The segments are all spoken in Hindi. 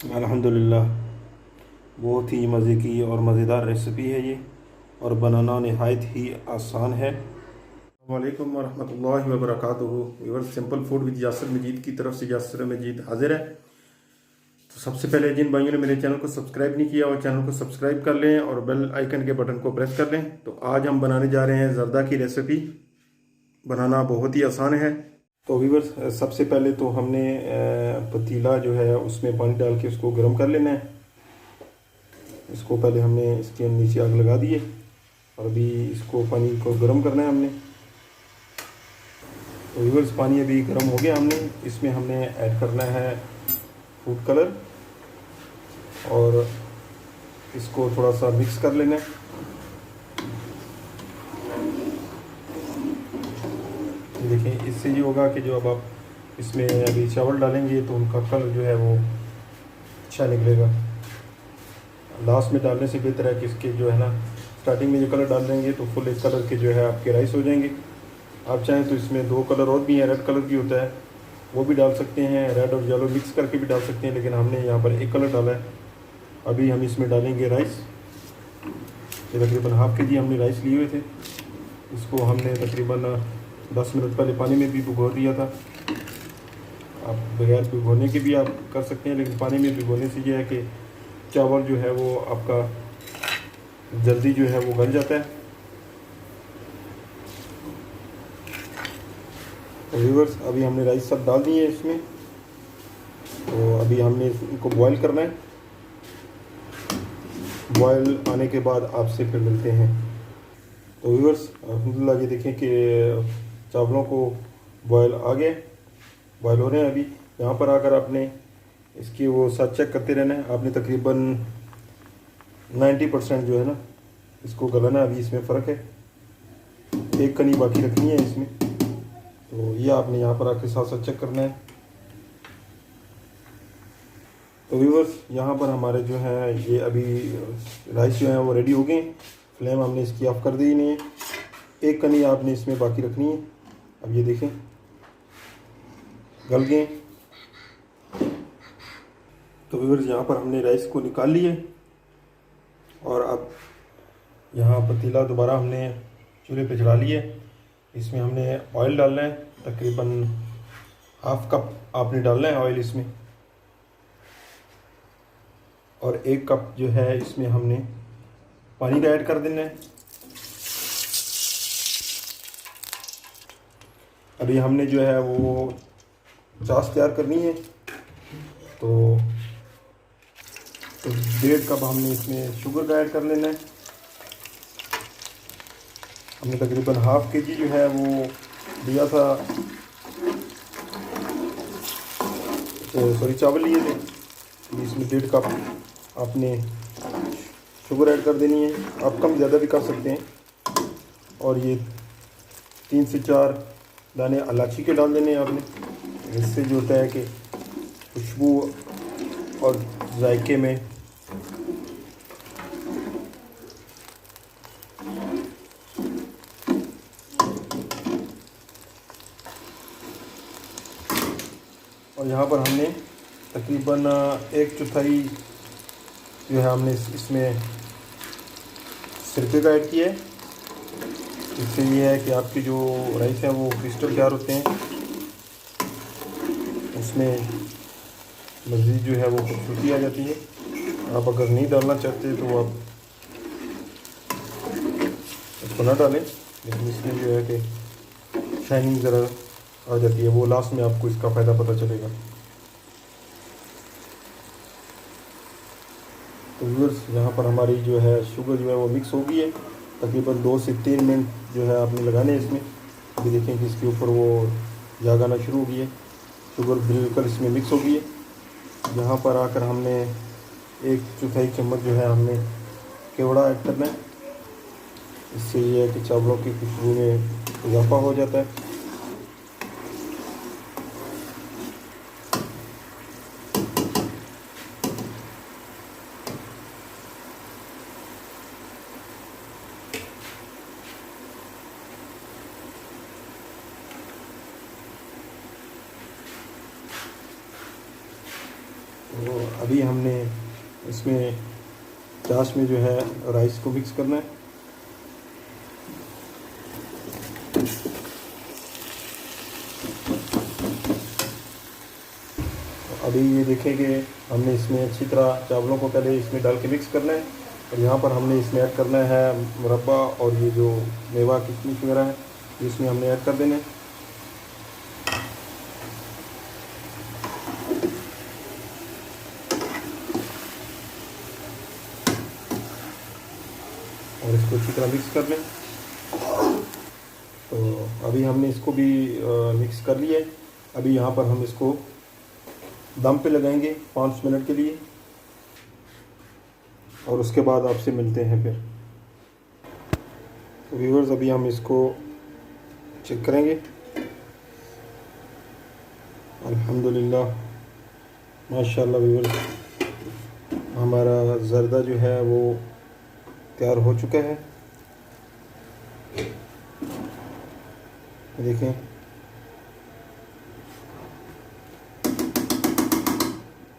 अल्हम्दुलिल्लाह। बहुत ही मज़े की और मज़ेदार रेसिपी है ये, और बनाना नहायत ही आसान है। वालेकुम वरहमतुल्लाहि वबरकातुहू। Viewers, simple food with Yasir Majid की तरफ से यासर मजीद हाजिर है। तो सबसे पहले जिन भाइयों ने मेरे चैनल को सब्सक्राइब नहीं किया, वो चैनल को सब्सक्राइब कर लें और बेल आइकन के बटन को प्रेस कर लें। तो आज हम बनाने जा रहे हैं ज़र्दा की रेसिपी। बनाना बहुत ही आसान है। तो व्यूअर्स, सबसे पहले तो हमने पतीला जो है उसमें पानी डाल के उसको गर्म कर लेना है। इसको पहले हमने इसके नीचे आग लगा दी है और अभी इसको पानी को गर्म करना है हमने। तो व्यूअर्स, पानी अभी गर्म हो गया। इसमें हमने ऐड करना है फूड कलर और इसको थोड़ा सा मिक्स कर लेना है। देखें, इससे ये होगा कि जो अब आप इसमें अभी चावल डालेंगे तो उनका कलर जो है वो अच्छा निकलेगा। लास्ट में डालने से बेहतर है कि इसके जो है ना, स्टार्टिंग में जो कलर डाल देंगे तो फुल एक कलर के जो है आपके राइस हो जाएंगे। आप चाहें तो इसमें दो कलर और भी हैं, रेड कलर भी होता है, वो भी डाल सकते हैं, रेड और येलो मिक्स करके भी डाल सकते हैं, लेकिन हमने यहाँ पर एक कलर डाला है। अभी हम इसमें डालेंगे राइस। ये तकरीबन हाफ़ के जी हमने राइस लिए हुए थे। इसको हमने तकरीबन 10 मिनट पहले पानी में भी भिगो दिया था। आप बगैर भिगोने के भी आप कर सकते हैं, लेकिन पानी में भिगोने से ये है कि चावल जो है वो आपका जल्दी जो है वो गल जाता है। तो व्यूअर्स, अभी हमने राइस सब डाल दिए इसमें। तो अभी हमने इनको बॉईल करना है। बॉईल आने के बाद आपसे फिर मिलते हैं। तो व्यूअर्स, अल्हम्दुलिल्लाह, ये देखें कि चावलों को बॉईल आ गए, बॉईल हो रहे हैं। अभी यहाँ पर आकर आपने इसकी वो साथ चेक करते रहना है। आपने तकरीबन 90% जो है ना इसको गलाना। अभी इसमें फ़र्क है, एक कनी बाकी रखनी है इसमें। तो ये आपने यहाँ पर आके साथ साथ चेक करना है। तो व्यूअर्स, यहाँ पर हमारे जो है ये अभी राइस जो है वो रेडी हो गए। फ्लेम हमने इसकी ऑफ कर दी नहीं है, एक कनी आपने इसमें बाकी रखनी है। अब ये देखें, गल गए। तो व्यूअर्स, यहाँ पर हमने राइस को निकाल लिए और अब यहाँ पतीला दोबारा हमने चूल्हे पे चढ़ा लिया। इसमें हमने ऑयल डालना है, तकरीबन हाफ कप आपने डालना है ऑयल इसमें, और 1 कप जो है इसमें हमने पानी का ऐड कर देना है। अभी हमने जो है वो चाश तैयार करनी है। तो 1.5 कप हमने इसमें शुगर का ऐड कर लेना है। हमने तकरीबन हाफ के जी जो है वो लिया था, सॉरी चावल लिए थे। इसमें 1.5 कप आपने शुगर ऐड कर देनी है। आप कम ज़्यादा भी कर सकते हैं। और ये 3 से 4 दाने इलायची के डाल देने हैं आपने। इससे जो होता है कि खुशबू और जायके में और यहाँ पर हमने तकरीबन 1/4 जो है हमने इसमें सिरके का ऐड किया है। इससे ये है कि आपके जो राइस हैं वो क्रिस्टल तैयार होते हैं, उसमें मज़ीद जो है वो खूबसूरती आ जाती है। आप अगर नहीं डालना चाहते तो आप इसको ना डालें, लेकिन इसमें जो है कि शाइनिंग ज़रा आ जाती है, वो लास्ट में आपको इसका फ़ायदा पता चलेगा। तो व्यूअर्स, यहाँ पर हमारी जो है शुगर जो है वो मिक्स हो गई है। तकरीबन 2 से 3 मिनट जो है आपने लगाने इसमें। अभी देखें कि इसके ऊपर वो जाग आना शुरू हो गई है, शुगर बिल्कुल इसमें मिक्स हो गई है। यहाँ पर आकर हमने 1/4 चम्मच जो है हमने केवड़ा ऐड करना है। इससे ये है कि चावलों की खुशबू में इजाफा हो जाता है। अभी हमने इसमें चाश में जो है राइस को मिक्स करना है। अभी ये देखें कि हमने इसमें अच्छी तरह चावलों को पहले इसमें डाल के मिक्स करना है, और यहाँ पर हमने इसमें ऐड करना है मुरब्बा और ये जो मेवा किशमिश वगैरह है इसमें हमने ऐड कर देना है। और इसको अच्छी तरह मिक्स कर लें। तो अभी हमने इसको भी मिक्स कर लिया है। अभी यहाँ पर हम इसको दम पे लगाएंगे 5 मिनट के लिए, और उसके बाद आपसे मिलते हैं फिर। तो व्यूअर्स अभी हम इसको चेक करेंगे। अल्हम्दुलिल्लाह माशाल्लाह व्यूअर्स, हमारा ज़र्दा जो है वो तैयार हो चुका है। देखें,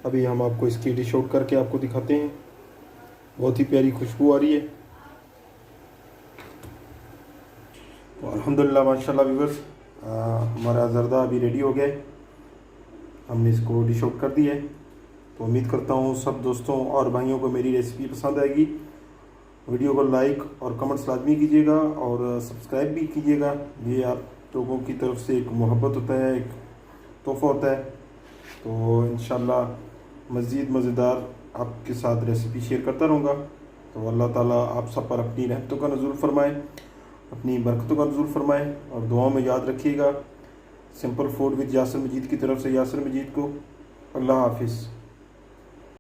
अभी हम आपको इसकी डिश आउट करके आपको दिखाते हैं। बहुत ही प्यारी खुशबू आ रही है। तो अल्हम्दुलिल्लाह माशाल्लाह व्यूअर्स, हमारा ज़र्दा अभी रेडी हो गया है। हमने इसको डिश आउट कर दिया है। तो उम्मीद करता हूँ सब दोस्तों और भाइयों को मेरी रेसिपी पसंद आएगी। वीडियो को लाइक और कमेंट्स लाजमी कीजिएगा और सब्सक्राइब भी कीजिएगा। ये आप लोगों की तरफ से एक मोहब्बत होता है, एक तोहफ़ा होता है। तो इंशाल्लाह मज़ीद मज़ेदार आपके साथ रेसिपी शेयर करता रहूँगा। तो अल्लाह ताला आप सब पर अपनी रहमतों का नज़ुल फरमाए, अपनी बरकतों का नज़ुल फरमाए, और दुआओं में याद रखिएगा। सिंपल फूड विद यासिर मजीद की तरफ से यासिर मजीद को अल्लाह हाफिज़।